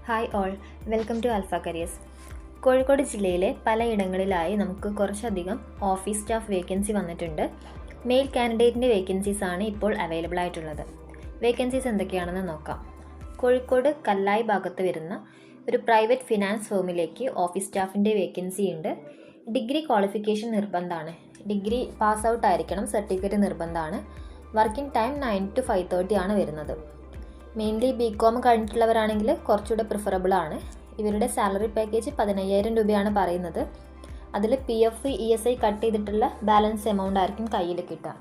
Hi all, welcome to Alpha Careers. Kozhikode ജില്ലയിലെ പലയിടങ്ങളിലായി നമുക്ക് കുറച്ചധികം ഓഫീസ് സ്റ്റാഫ് വേക്കൻസി വന്നിട്ടുണ്ട്. മെയിൽ കാൻഡിഡേറ്റിൻ്റെ വേക്കൻസീസ് ആണ് ഇപ്പോൾ അവൈലബിൾ ആയിട്ടുള്ളത്. വേക്കൻസീസ് എന്തൊക്കെയാണെന്ന് നോക്കാം. കോഴിക്കോട് കല്ലായി ഭാഗത്ത് വരുന്ന ഒരു പ്രൈവറ്റ് ഫിനാൻസ് ഫേമിലേക്ക് ഓഫീസ് സ്റ്റാഫിൻ്റെ വേക്കൻസി ഉണ്ട്. ഡിഗ്രി ക്വാളിഫിക്കേഷൻ നിർബന്ധമാണ്. ഡിഗ്രി പാസ് ഔട്ട് ആയിരിക്കണം, സർട്ടിഫിക്കറ്റ് നിർബന്ധമാണ്. വർക്കിംഗ് ടൈം 9 to 5:30 ആണ് വരുന്നത്. മെയിൻലി BCom കഴിഞ്ഞിട്ടുള്ളവരാണെങ്കിൽ കുറച്ചുകൂടെ പ്രിഫറബിൾ ആണ്. ഇവരുടെ സാലറി പാക്കേജ് 15,000 രൂപയാണ് പറയുന്നത്. അതിൽ PF ESI കട്ട് ചെയ്തിട്ടുള്ള ബാലൻസ് എമൗണ്ട് ആയിരിക്കും കയ്യിൽ കിട്ടുക.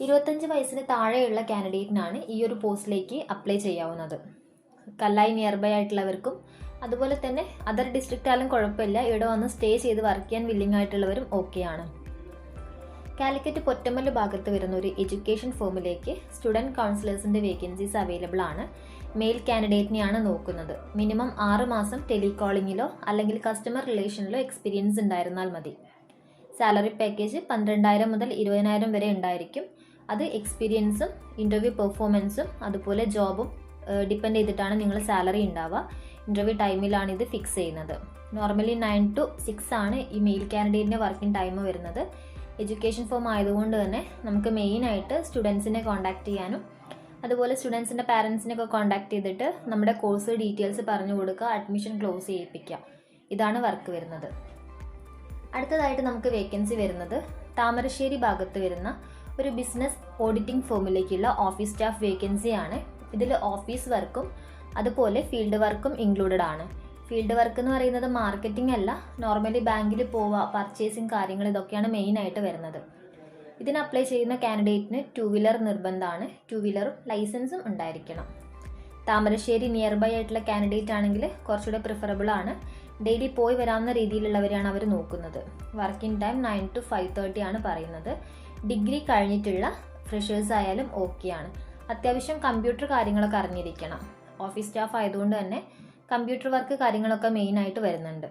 25 വയസ്സിന് താഴെയുള്ള കാൻഡിഡേറ്റിനാണ് ഈ ഒരു പോസ്റ്റിലേക്ക് അപ്ലൈ ചെയ്യാവുന്നത്. കല്ലായി നിയർ ബൈ ആയിട്ടുള്ളവർക്കും അതുപോലെ തന്നെ അതർ ഡിസ്ട്രിക്റ്റ് ആയാലും കുഴപ്പമില്ല, ഇവിടെ വന്ന് സ്റ്റേ ചെയ്ത് വർക്ക് ചെയ്യാൻ വില്ലിംഗ് ആയിട്ടുള്ളവരും ഓക്കെയാണ്. കാലിക്കറ്റ് പൊറ്റമ്മല് ഭാഗത്ത് വരുന്ന ഒരു എഡ്യൂക്കേഷൻ ഫോമിലേക്ക് സ്റ്റുഡൻറ് കൗൺസിലേഴ്സിൻ്റെ വേക്കൻസീസ് അവൈലബിൾ ആണ്. മെയിൽ കാൻഡിഡേറ്റിനെയാണ് നോക്കുന്നത്. മിനിമം 6 മാസം ടെലികോളിങ്ങിലോ അല്ലെങ്കിൽ കസ്റ്റമർ റിലേഷനിലോ എക്സ്പീരിയൻസ് ഉണ്ടായിരുന്നാൽ മതി. സാലറി പാക്കേജ് 12,000 മുതൽ 20,000 വരെ ഉണ്ടായിരിക്കും. അത് എക്സ്പീരിയൻസും ഇൻ്റർവ്യൂ പെർഫോമൻസും അതുപോലെ ജോബും ഡിപ്പെൻഡ് ചെയ്തിട്ടാണ് നിങ്ങൾ സാലറി ഉണ്ടാവുക. ഇൻ്റർവ്യൂ ടൈമിലാണ് ഇത് ഫിക്സ് ചെയ്യുന്നത്. നോർമലി 9 to 6 ആണ് ഈ മെയിൽ കാൻഡിഡേറ്റിൻ്റെ വർക്കിംഗ് ടൈം വരുന്നത്. എഡ്യൂക്കേഷൻ ഫോം ആയതുകൊണ്ട് തന്നെ നമുക്ക് മെയിനായിട്ട് സ്റ്റുഡൻസിനെ കോൺടാക്ട് ചെയ്യാനും അതുപോലെ സ്റ്റുഡൻസിൻ്റെ പാരൻസിനെയൊക്കെ കോൺടാക്ട് ചെയ്തിട്ട് നമ്മുടെ കോഴ്സ് ഡീറ്റെയിൽസ് പറഞ്ഞു കൊടുക്കുക, അഡ്മിഷൻ ക്ലോസ് ചെയ്യിപ്പിക്കുക. ഇതാണ് വർക്ക് വരുന്നത്. അടുത്തതായിട്ട് നമുക്ക് വേക്കൻസി വരുന്നത് താമരശ്ശേരി ഭാഗത്ത് വരുന്ന ഒരു ബിസിനസ് ഓഡിറ്റിംഗ് ഫോമിലേക്കുള്ള ഓഫീസ് സ്റ്റാഫ് വേക്കൻസി ആണ്. ഇതിൽ ഓഫീസ് വർക്കും അതുപോലെ ഫീൽഡ് വർക്കും ഇൻക്ലൂഡഡ് ആണ്. ഫീൽഡ് വർക്ക് എന്ന് പറയുന്നത് മാർക്കറ്റിംഗ് അല്ല, നോർമലി ബാങ്കിൽ പോവുക, പർച്ചേസിങ് കാര്യങ്ങൾ, ഇതൊക്കെയാണ് മെയിനായിട്ട് വരുന്നത്. ഇതിന് അപ്ലൈ ചെയ്യുന്ന കാൻഡിഡേറ്റിന് 2 വീലർ നിർബന്ധമാണ്. 2 വീലറും ലൈസൻസും ഉണ്ടായിരിക്കണം. താമരശ്ശേരി നിയർ ബൈ ആയിട്ടുള്ള കാൻഡിഡേറ്റ് ആണെങ്കിൽ കുറച്ചുകൂടെ പ്രിഫറബിൾ ആണ്. ഡെയിലി പോയി വരാവുന്ന രീതിയിലുള്ളവരെയാണ് അവർ നോക്കുന്നത്. വർക്കിംഗ് ടൈം 9 to 5:30 ആണ് പറയുന്നത്. ഡിഗ്രി കഴിഞ്ഞിട്ടുള്ള ഫ്രഷേഴ്സ് ആയാലും ഓക്കെയാണ്. അത്യാവശ്യം കമ്പ്യൂട്ടർ കാര്യങ്ങളൊക്കെ അറിഞ്ഞിരിക്കണം. ഓഫീസ് സ്റ്റാഫ് ആയതുകൊണ്ട് തന്നെ കമ്പ്യൂട്ടർ വർക്ക് കാര്യങ്ങളൊക്കെ മെയിനായിട്ട് വരുന്നുണ്ട്.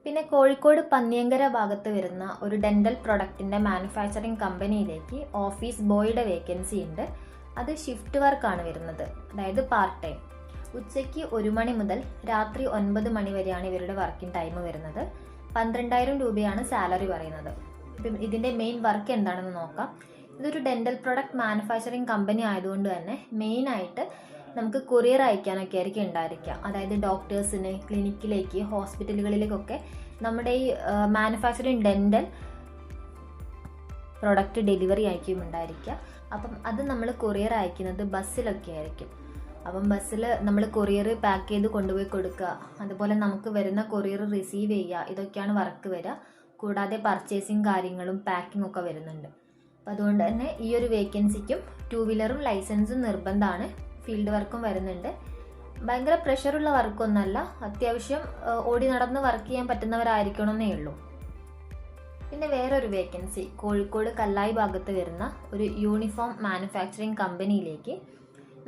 പിന്നെ കോഴിക്കോട് പന്നിയങ്കര ഭാഗത്ത് വരുന്ന ഒരു ഡെൻ്റൽ പ്രൊഡക്റ്റിൻ്റെ മാനുഫാക്ചറിങ് കമ്പനിയിലേക്ക് ഓഫീസ് ബോയുടെ വേക്കൻസി ഉണ്ട്. അത് ഷിഫ്റ്റ് വർക്കാണ് വരുന്നത്, അതായത് പാർട്ട് ടൈം. ഉച്ചയ്ക്ക് 1 മണി മുതൽ രാത്രി 9 മണി വരെയാണ് ഇവരുടെ വർക്കിംഗ് ടൈം വരുന്നത്. 12,000 രൂപയാണ് സാലറി പറയുന്നത്. ഇപ്പം ഇതിൻ്റെ മെയിൻ വർക്ക് എന്താണെന്ന് നോക്കാം. ഇതൊരു ഡെൻ്റൽ പ്രൊഡക്റ്റ് മാനുഫാക്ചറിങ് കമ്പനി ആയതുകൊണ്ട് തന്നെ മെയിനായിട്ട് നമുക്ക് കൊറിയർ അയക്കാനൊക്കെ ആയിരിക്കും ഉണ്ടായിരിക്കുക. അതായത് ഡോക്ടേഴ്സിന്, ക്ലിനിക്കിലേക്ക്, ഹോസ്പിറ്റലുകളിലേക്കൊക്കെ നമ്മുടെ ഈ മാനുഫാക്ചറിങ് ഡെൻ്റൽ പ്രൊഡക്റ്റ് ഡെലിവറി ആയിരിക്കും ഉണ്ടായിരിക്കുക. അപ്പം അത് നമ്മൾ കൊറിയർ അയക്കുന്നത് ബസ്സിലൊക്കെ ആയിരിക്കും. അപ്പം ബസ്സിൽ നമ്മൾ കൊറിയർ പാക്ക് ചെയ്ത് കൊണ്ടുപോയി കൊടുക്കുക, അതുപോലെ നമുക്ക് വരുന്ന കൊറിയർ റിസീവ് ചെയ്യുക, ഇതൊക്കെയാണ് വർക്ക് വരിക. കൂടാതെ പർച്ചേസിങ് കാര്യങ്ങളും പാക്കിംഗ് ഒക്കെ വരുന്നുണ്ട്. അപ്പം അതുകൊണ്ട് തന്നെ ഈ ഒരു വേക്കൻസിക്കും 2 വീലറും ലൈസൻസും നിർബന്ധമാണ്. ഫീൽഡ് വർക്കും വരുന്നുണ്ട്. ഭയങ്കര പ്രഷറുള്ള വർക്കൊന്നുമല്ല, അത്യാവശ്യം ഓടി നടന്ന് വർക്ക് ചെയ്യാൻ പറ്റുന്നവരായിരിക്കണമെന്നേ ഉള്ളൂ. പിന്നെ വേറൊരു വേക്കൻസി കോഴിക്കോട് കല്ലായി ഭാഗത്ത് വരുന്ന ഒരു യൂണിഫോം മാനുഫാക്ചറിങ് കമ്പനിയിലേക്ക്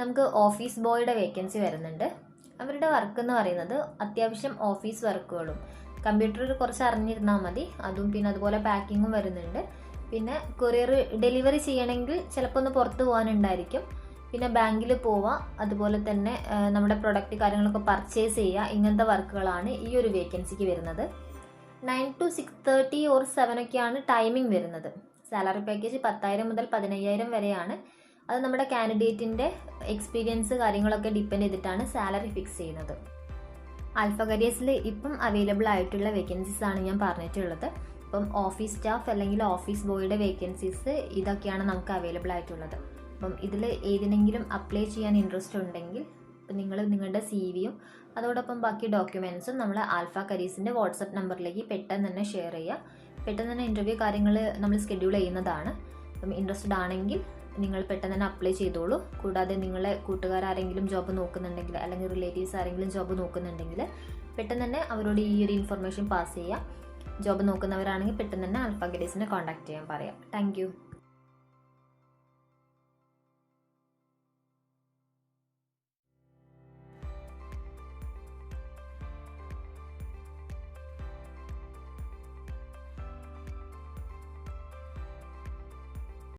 നമുക്ക് ഓഫീസ് ബോയുടെ വേക്കൻസി വരുന്നുണ്ട്. അവരുടെ വർക്ക് എന്ന് പറയുന്നത് അത്യാവശ്യം ഓഫീസ് വർക്കുകളും കമ്പ്യൂട്ടറിൽ കുറച്ച് അറിഞ്ഞിരുന്നാൽ മതി, അതും പിന്നെ അതുപോലെ പാക്കിങ്ങും വരുന്നുണ്ട്. പിന്നെ കൊറിയർ ഡെലിവറി ചെയ്യണമെങ്കിൽ ചിലപ്പോൾ ഒന്ന് പുറത്ത് പോകാനുണ്ടായിരിക്കും. പിന്നെ ബാങ്കിൽ പോവുക, അതുപോലെ തന്നെ നമ്മുടെ പ്രൊഡക്റ്റ് കാര്യങ്ങളൊക്കെ പർച്ചേസ് ചെയ്യുക, ഇങ്ങനത്തെ വർക്കുകളാണ് ഈ ഒരു വേക്കൻസിക്ക് വരുന്നത്. 9 to 6:30 or 7 ഒക്കെയാണ് ടൈമിംഗ് വരുന്നത്. സാലറി പാക്കേജ് 10,000 മുതൽ 15,000 വരെയാണ്. അത് നമ്മുടെ കാൻഡിഡേറ്റിൻ്റെ എക്സ്പീരിയൻസ് കാര്യങ്ങളൊക്കെ ഡിപ്പെൻഡ് ചെയ്തിട്ടാണ് സാലറി ഫിക്സ് ചെയ്യുന്നത്. ആൽഫ കരിയേഴ്സിൽ ഇപ്പം അവൈലബിൾ ആയിട്ടുള്ള വേക്കൻസീസ് ആണ് ഞാൻ പറഞ്ഞിട്ടുള്ളത്. ഇപ്പം ഓഫീസ് സ്റ്റാഫ് അല്ലെങ്കിൽ ഓഫീസ് ബോയുടെ വേക്കൻസീസ് ഇതൊക്കെയാണ് നമുക്ക് അവൈലബിൾ ആയിട്ടുള്ളത്. അപ്പം ഇതിൽ ഏതിനെങ്കിലും അപ്ലൈ ചെയ്യാൻ ഇൻട്രസ്റ്റ് ഉണ്ടെങ്കിൽ നിങ്ങൾ നിങ്ങളുടെ CV-യും അതോടൊപ്പം ബാക്കി ഡോക്യുമെൻറ്റ്സും നമ്മൾ ആൽഫ കരിയേഴ്സിൻ്റെ വാട്സപ്പ് നമ്പറിലേക്ക് പെട്ടെന്ന് തന്നെ ഷെയർ ചെയ്യുക. പെട്ടെന്ന് തന്നെ ഇൻ്റർവ്യൂ കാര്യങ്ങൾ നമ്മൾ സ്കെഡ്യൂൾ ചെയ്യുന്നതാണ്. അപ്പം ഇൻട്രസ്റ്റഡ് ആണെങ്കിൽ നിങ്ങൾ പെട്ടെന്ന് തന്നെ അപ്ലൈ ചെയ്തോളൂ. കൂടാതെ നിങ്ങളെ കൂട്ടുകാരെങ്കിലും ജോബ് നോക്കുന്നുണ്ടെങ്കിൽ അല്ലെങ്കിൽ റിലേറ്റീവ്സ് ആരെങ്കിലും ജോബ് നോക്കുന്നുണ്ടെങ്കിൽ പെട്ടെന്ന് തന്നെ അവരോട് ഈ ഒരു ഇൻഫർമേഷൻ പാസ് ചെയ്യുക. ജോബ് നോക്കുന്നവരാണെങ്കിൽ പെട്ടെന്ന് തന്നെ ആൽഫ കരിയേഴ്സിനെ കോൺടാക്ട് ചെയ്യാൻ പറയാം. താങ്ക്